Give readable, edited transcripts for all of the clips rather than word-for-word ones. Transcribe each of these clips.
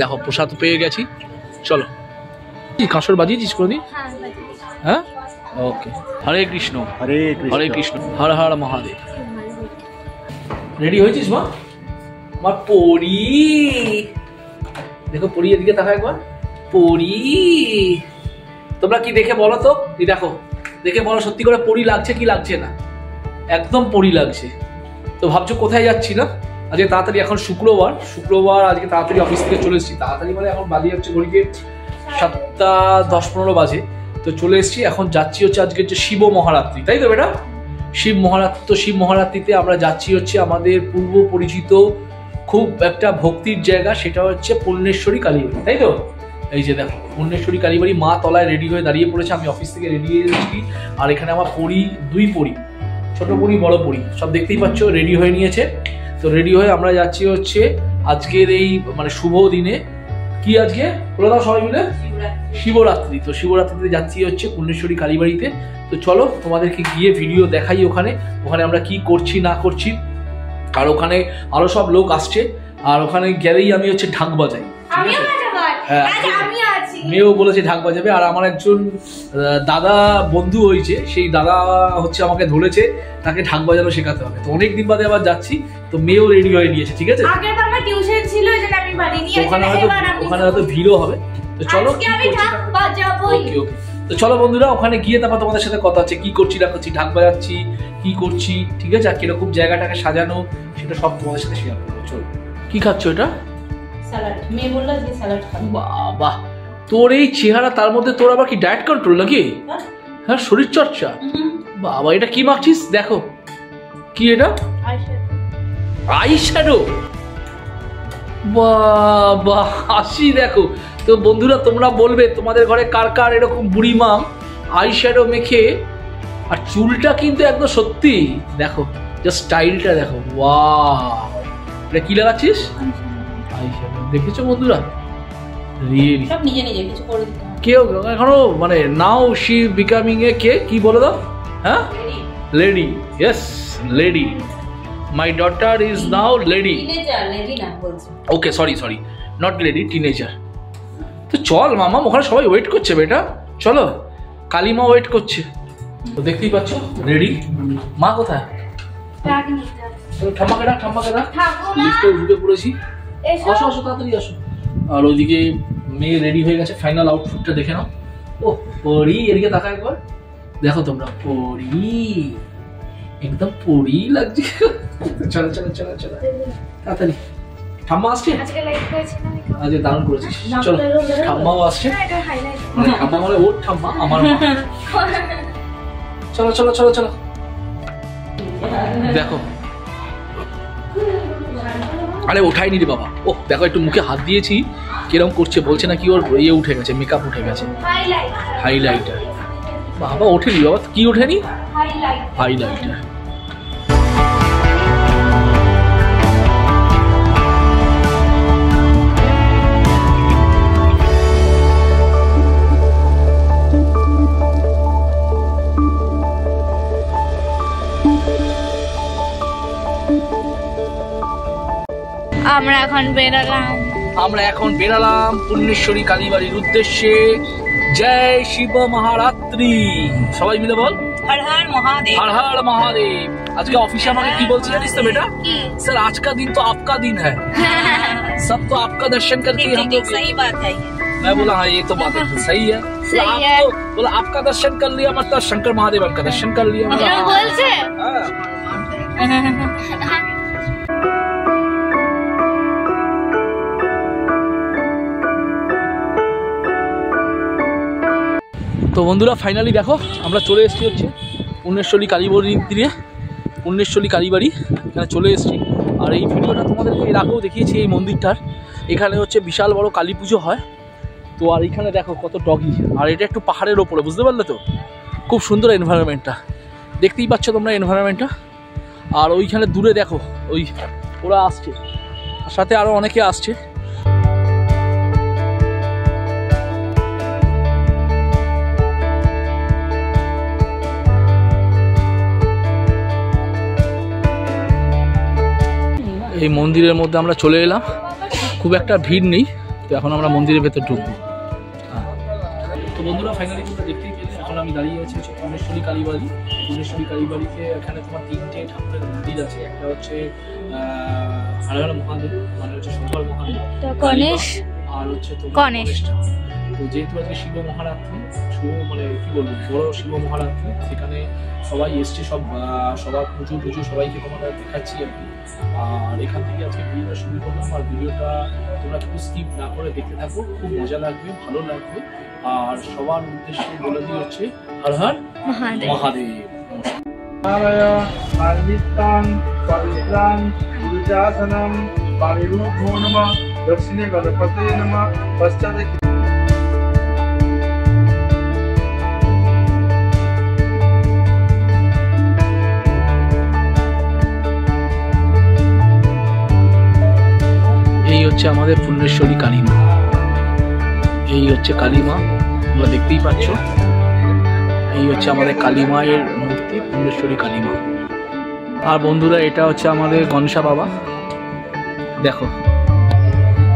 দেখো প্রসাদ পেয়ে গেছি, চলো। কি কাঁসর বাজিয়েছিস কোনদিন? হ্যাঁ, ওকে। হরে কৃষ্ণ হরে কৃষ্ণ হর হর মহাদেব। রেডি হয়েছিস মা? আমার পরি, দেখো পরি, এদিকে তাকা একবার। পরি, তোমরা কি দেখে বলো তো? এই দেখো, দেখে বলো সত্যি করে পরি লাগছে কি লাগছে না? একদম পরি লাগছে। তো ভাবছো কোথায় যাচ্ছি না? আজকে তাড়াতাড়ি, এখন শুক্রবার, আজকে তাড়াতাড়ি অফিস থেকে চলে এসেছি। তাড়াতাড়ি মানে এখন বাজে যাচ্ছে ঘড়িতে 7টা 10-15 বাজে। তো চলে এসেছি, এখন যাচ্ছি হচ্ছে আজকে হচ্ছে শিব মহারাত্রি, তাই তো বেটা? শিব মহারাত্রি। তো শিব মহারাত্রিতে আমরা যাচ্ছি হচ্ছে আমাদের পূর্ব পরিচিত খুব একটা ভক্তির জায়গা, সেটা হচ্ছে পূর্ণেশ্বরী কালীবাড়ি, তাই তো? এই যে দেখো পূর্ণেশ্বরী কালীবাড়ি, মা তলায় রেডি হয়ে দাঁড়িয়ে পড়েছে। আমি অফিস থেকে রেডি হয়ে এসেছি, আর এখানে আমার পরি, 2 পরি, ছোট পরি বড় পরি, সব দেখতেই পাচ্ছ রেডি হয়ে নিয়েছে। তো রেডি হয়ে আমরা যাচ্ছি হচ্ছে আজকের এই মানে শুভ দিনে, কি আজকে বলে দাও সবাই মিলে, শিবরাত্রি। তো শিবরাত্রিতে যাচ্ছি হচ্ছে পূর্ণেশ্বরী কালীবাড়িতে। তো চলো তোমাদেরকে গিয়ে ভিডিও দেখাই ওখানে কি করছি না করছি। আর ওখানে আরো সব লোক আসছে, আর ওখানে গেলেই আমি হচ্ছে ঢাক বাজাই। হ্যাঁ, মেয়েও বলেছে ঢাক বাজাবে। আর আমার একজন দাদা বন্ধু হয়েছে, সেই দাদা হচ্ছে আমাকে ধরেছে, তাকে ঢাক বাজানো শেখাতে হবে। তো অনেকদিন বাদে আবার যাচ্ছি, তো মেয়েও রেডি হয়ে নিয়েছে, ঠিক আছে? ওখানে হয়তো ভিড়ও হবে। তো চলো, তো চলো বন্ধুরা, ওখানে গিয়ে তারপর তোমাদের সাথে কথা হচ্ছে, কি করছি না করছি, ঢাক বাজাচ্ছি কি করছি, ঠিক আছে? আর কিরকম জায়গাটাকে সাজানো, সেটা সব তোমাদের সাথে শেয়ার করবো। চলো, কি খাচ্ছ এটা? বাবা, তোর এই চেহারা, তার মধ্যে তোর আবার কি ডায়েট কন্ট্রোল নাকি? হ্যাঁ, শরীর চর্চা। বাবা, এটা কি মাখছিস? দেখো কি এটা, আইশ্যাডো। বাবা, হাসি দেখো। তো বন্ধুরা, তোমরা বলবে তোমাদের ঘরে কার কার এরকম বুড়ি মা আইশ্যাডো মেখে। আর চুলটা কিন্তু একদম সত্যি, দেখো জাস্ট স্টাইলটা দেখো। ওয়াও, এটা কি লাগাচ্ছিস? আইশ্যাডো। দেখেছো বন্ধুরা, রিয়েলি সব নিজে নিজে কিছু করে দিতে হবে। কেউ এখনো মানে নাও শি বিকামিং এ কে, কি বলে দাও? হ্যাঁ, lady. Yes, lady. My daughter is now lady. Lady না বলছি। ওকে, সরি, নট লেডি, টিনেজার। তো চল মামা, ওখানে সবাই ওয়েট করছে বেটা, চলো। কালিমা ওয়েট করছে, তো দেখতেই পাচ্ছ রেডি। মা কোথায়? ঠাম্মাকে ডাক, লিফটে ঢুকে পড়েছি। আসো তাড়াতাড়ি আসো। আর ওইদিকে মেয়ে রেডি হয়ে গেছে, ফাইনাল আউটফিটটা দেখে নাও। ও পরি, এদিকে তাকা একবার, দেখো তোমরা, পরি, একদম পরি লাগছে। চলো তাড়াতাড়ি। ঠাম্মা আসছে আজকে, দারুণ করেছিস। চলো, ঠাম্মাও আসছে, ঠাম্মা মানে ওর ঠাম্মা, আমার মা। চলো। দেখো, আরে ওঠাইনি রে বাবা। ও দেখো, একটু মুখে হাত দিয়েছি, কিরকম করছে, বলছে না কি ওর ইয়ে উঠে গেছে, মেকআপ উঠে গেছে, হাইলাইটার। বাবা ওঠেনি বাবা, কি ওঠেনি? হাইলাইটার। আমরা এখন বেরালাম পূর্ণেশ্বরী কালীবাড়ির উদ্দেশ্যে। জয় শিব মহারাত্রি। সবাই মিলে বল, हर हर महादेव, हर हर महादेव। आज के ऑफिस में की बोलती है तो बेटा, सर आज का दिन तो आपका दिन है, सब तो आपका दर्शन करके हम लोग। सही बात है। मैं बोला हाँ, ये तो बात है, सही है। बोला आपका दर्शन कर लिया मतलब शंकर महादेव का दर्शन कर लिया। তো বন্ধুরা, ফাইনালি দেখো আমরা চলে এসেছি হচ্ছে পূর্ণেশ্বরী কালীবাড়ি, এখানে চলে এসেছি। আর এই ভিডিওটা তোমাদেরকে এর আগেও দেখিয়েছি এই মন্দিরটার। এখানে হচ্ছে বিশাল বড় কালী পুজো হয়। তো আর এখানে দেখো কত ডগি, আর এটা একটু পাহাড়ের ওপরে, বুঝতে পারলে তো? খুব সুন্দর এনভায়রনমেন্টটা, দেখতেই পাচ্ছ তোমরা এনভায়রনমেন্টটা। আর ওইখানে দূরে দেখো, ওই ওরা আসছে, সাথে আরও অনেকে আসছে। এই মন্দিরের মধ্যে আমরা চলে এলাম, খুব একটা ভিড় নেই, তো এখন আমরা মন্দিরের ভেতর ঢুকবো। তো বন্ধুরা ফাইনালি তোমরা দেখতেই পেলে, এখন আমি দাঁড়িয়ে আছি হচ্ছে পূর্ণেশ্বরী কালীবাড়ি। পূর্ণেশ্বরী কালীবাড়িতে এখানে তোমার 3টে ঠাকুরের মন্দির আছে। একটা হচ্ছে হর হর মহাদেব, মানে হচ্ছে শঙ্কর মহাদেব, গণেশ, আর হচ্ছে তো গণেশ। তো যেহেতু আজকে শিব মহারাত্রি, মানে কি বলবো, বড় শিব মহারাত্রি, সেখানে সবাই এসছে, সবার পুজো সবাইকে তোমাদের দেখাচ্ছি আর কি। আর এখান থেকে আজকে ভিডিওটা শুরু করলাম, আর ভিডিওটা তোমরা কিন্তু স্কিপ না করে দেখতে থাকো, খুব মজা লাগবে, ভালো লাগবে। আর সবার উদ্দেশ্যে বলে দিয়ে হচ্ছে হর হর মহাদেব। दक्षिणे गणपते नमः पश्चाते এই হচ্ছে আমাদের পূর্ণেশ্বরী কালীমা। এই হচ্ছে কালীমা, তোমরা দেখতেই পাচ্ছ। এই হচ্ছে আমাদের কালীমায়ের মূর্তি, পূর্ণেশ্বরী কালীমা। আর বন্ধুরা এটা হচ্ছে আমাদের গণেশা বাবা। দেখো,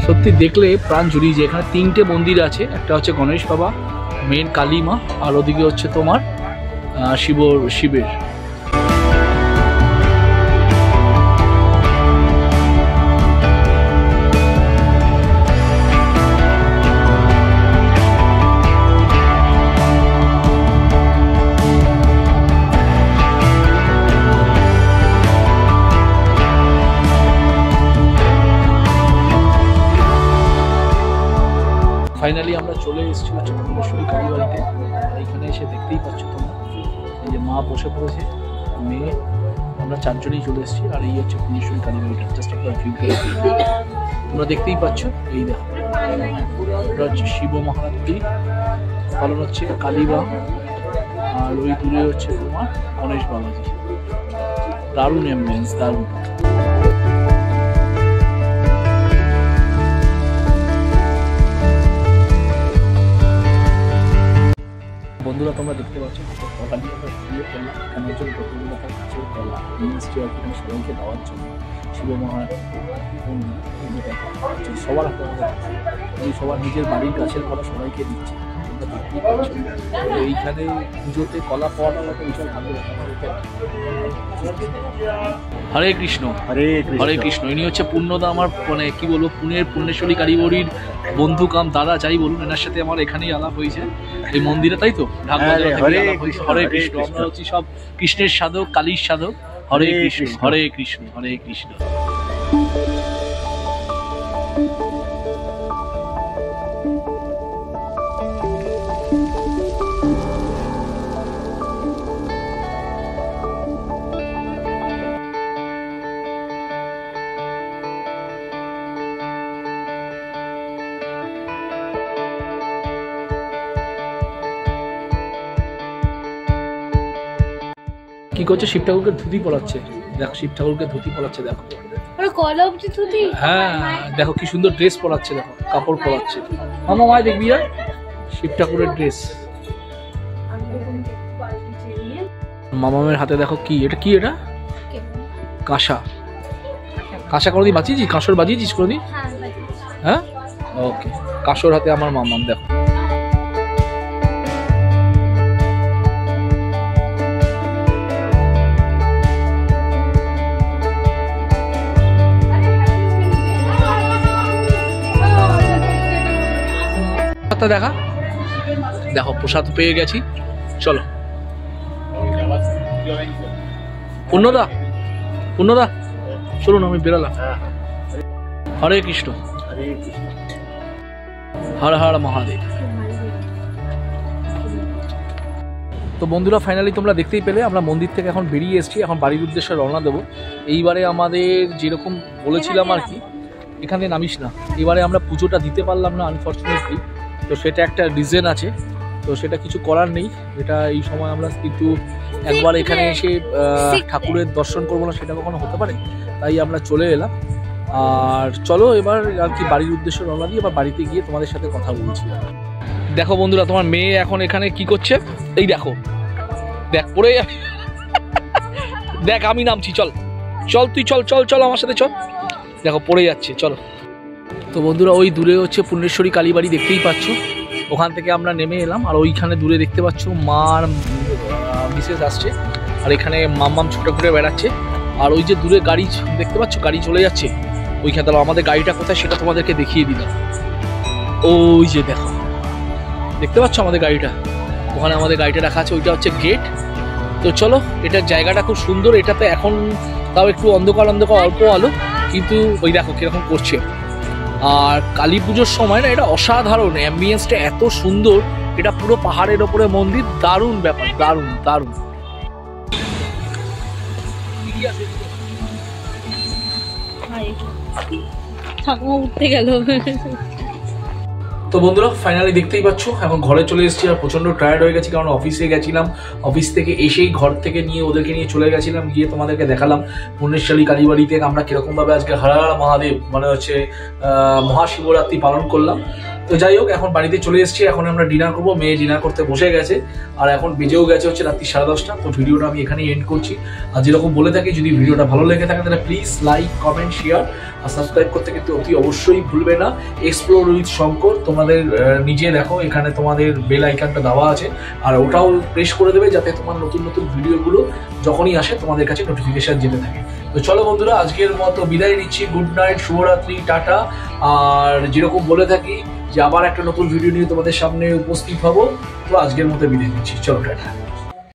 সত্যি দেখলে প্রাণ জুড়িয়ে যায়। এখানে 3টে মন্দির আছে, একটা হচ্ছে গণেশ বাবা, মেন কালীমা, আর ওদিকে হচ্ছে তোমার শিবের। ফাইনালি আমরা চলে এসেছি হচ্ছে পূর্ণেশ্বরী কালীবাড়িতে। এখানে এসে দেখতেই পাচ্ছ তোমরা, এই যে মা বসে পড়েছে, মেয়ে, আমরা 4জনই চলে এসেছি। আর এই হচ্ছে পূর্ণেশ্বরী কালীবাড়িটা, জাস্ট একটা ভিউ করে তোমরা দেখতেই পাচ্ছ। এই দেখো, এটা হচ্ছে শিব মহারাত্রি পালন হচ্ছে, কালীবা, আর ওই দূরে হচ্ছে তোমার গণেশ বাবাজি। দারুণ অ্যাম্বিয়েন্স, দারুণ। বন্ধুরা তোমরা দেখতে পাচ্ছ কলা নিয়ে আমরা ভিডিও করলাম। এখানে হচ্ছে কতগুলো গাছের কলা নিয়ে এসছি আর এখানে সবাইকে দেওয়ার জন্য। শিব মহারাজ সবার হাতে সবার নিজের বাড়ির গাছের কলা সবাইকে দিচ্ছে। তোমরা দেখতেই পাচ্ছ, এইখানে পুজোতে কলা পাওয়াটা একটা বিশাল ভালো ব্যাপার। হরে কৃষ্ণ, হরে কৃষ্ণ। ইনি হচ্ছে পূর্ণদা, আমার মানে কি বলবো, পূর্ণেশ্বরী কালীবাড়ির বন্ধু কাম দাদা, যাই বলুন। এনার সাথে আমার এখানেই আলাপ হয়েছে এই মন্দিরে, তাই তো? হরে কৃষ্ণ। আমরা হচ্ছি সব কৃষ্ণের সাধক, কালীর সাধক। হরে কৃষ্ণ, হরে কৃষ্ণ, হরে কৃষ্ণ। কি করছে? শিব ঠাকুরকে ধুতি পরাচ্ছে। দেখো, শিব ঠাকুরকে ধুতি পরাচ্ছে। দেখো, হ্যাঁ দেখো কি সুন্দর ড্রেস পরাচ্ছে। দেখো, কাপড় পরাচ্ছে। মামা মায় দেখবি আর শিব ঠাকুরের ড্রেস। মামামের হাতে দেখো কি, এটা কি? এটা কাঁসা। কাঁসা কোনোদিন বাজিয়েছিস? কাঁসর বাজিয়েছিস কোনোদিন? হ্যাঁ, ওকে। কাঁসর হাতে আমার মামাম। দেখো, দেখা, দেখো প্রসাদ পেয়ে গেছি। চলো পূর্ণদা, চলুন আমি বেরোলাম। হরে কৃষ্ণ, হর হর মহাদেব। তো বন্ধুরা ফাইনালি তোমরা দেখতেই পেলে, আমরা মন্দির থেকে এখন বেরিয়ে এসেছি, এখন বাড়ির উদ্দেশ্যে রওনা দেবো। এইবারে আমাদের যেরকম বলেছিলাম আর কি, এখানে নামিস না, এবারে আমরা পুজোটা দিতে পারলাম না আনফর্চুনেটলি। তো সেটা একটা রিজন আছে, তো সেটা কিছু করার নেই। এটা এই সময় আমরা কিন্তু একবার এখানে এসে ঠাকুরের দর্শন করবো না, সেটা কখনো হতে পারে। তাই আমরা চলে এলাম। আর চলো এবার আর কি বাড়ির উদ্দেশ্যে রওনা দিয়ে এবার বাড়িতে গিয়ে তোমাদের সাথে কথা বলছি। দেখো বন্ধুরা, তোমার মেয়ে এখন এখানে কি করছে, এই দেখো, দেখ পড়ে দেখ, আমি নামছি, চল চল তুই চল চল চল আমার সাথে চল। দেখো পড়ে যাচ্ছে, চলো তো বন্ধুরা ওই দূরে হচ্ছে পূর্ণেশ্বরী কালীবাড়ি, দেখতেই পাচ্ছ। ওখান থেকে আমরা নেমে এলাম, আর ওইখানে দূরে দেখতে পাচ্ছ মার মিসেস আসছে, আর এখানে মাম্মাম ছোট করে বেড়াচ্ছে। আর ওই যে দূরে গাড়ি দেখতে পাচ্ছ, গাড়ি চলে যাচ্ছে ওইখানে। তাহলে আমাদের গাড়িটা কোথায় সেটা তোমাদেরকে দেখিয়ে দিলাম। ওই যে দেখো, দেখতে পাচ্ছ আমাদের গাড়িটা, ওখানে আমাদের গাড়িটা রাখা আছে, ওইটা হচ্ছে গেট। তো চলো, এটার জায়গাটা খুব সুন্দর। এটাতে এখন তাও একটু অন্ধকার অন্ধকার, অল্প আলো, কিন্তু ওই দেখো কিরকম করছে। আর কালী পুজোর সময় না এটা অসাধারণ, অ্যাম্বিয়েন্সটা এত সুন্দর। এটা পুরো পাহাড়ের ওপরে মন্দির, দারুণ ব্যাপার, দারুণ দারুণ। ঠাকুমা উঠতে গেল। তো বন্ধুরা ফাইনালি দেখতেই পাচ্ছ এখন ঘরে চলে এসেছি। আর প্রচন্ড টায়ার্ড হয়ে গেছি, কারণ অফিসে গেছিলাম। অফিস থেকে এসেই ঘর থেকে নিয়ে ওদেরকে নিয়ে চলে গেছিলাম, গিয়ে তোমাদেরকে দেখালাম পূর্ণেশ্বরী কালীবাড়ি থেকে আমরা কিরকম ভাবে আজকে হর হর মহাদেব মানে হচ্ছে মহাশিবরাত্রি পালন করলাম। তো যাই হোক, এখন বাড়িতে চলে এসেছি, এখন আমরা ডিনার করবো। মেয়ে ডিনার করতে বসে গেছে, আর এখন বেজেও গেছে হচ্ছে রাত্রি 10:30। তো ভিডিওটা আমি এখানেই এন্ড করছি। আর যেরকম বলে থাকি, যদি ভিডিওটা ভালো লেগে থাকে তাহলে প্লিজ লাইক, কমেন্ট, শেয়ার আর সাবস্ক্রাইব করতে কিন্তু অতি অবশ্যই ভুলবে না। এক্সপ্লোর উইথ শঙ্কর তোমাদের নিজে দেখো, এখানে তোমাদের বেল আইকনটা দেওয়া আছে, আর ওটাও প্রেস করে দেবে যাতে তোমার নতুন নতুন ভিডিওগুলো যখনই আসে তোমাদের কাছে নোটিফিকেশন যেতে থাকে। তো চলো বন্ধুরা, আজকের মতো বিদায় নিচ্ছি। গুড নাইট, শুভরাত্রি, টাটা। আর যেরকম বলে থাকি যে আবার একটা নতুন ভিডিও নিয়ে তোমাদের সামনে উপস্থিত হব। তো আজকের মতো বিদায় নিচ্ছি, চলো টাটা।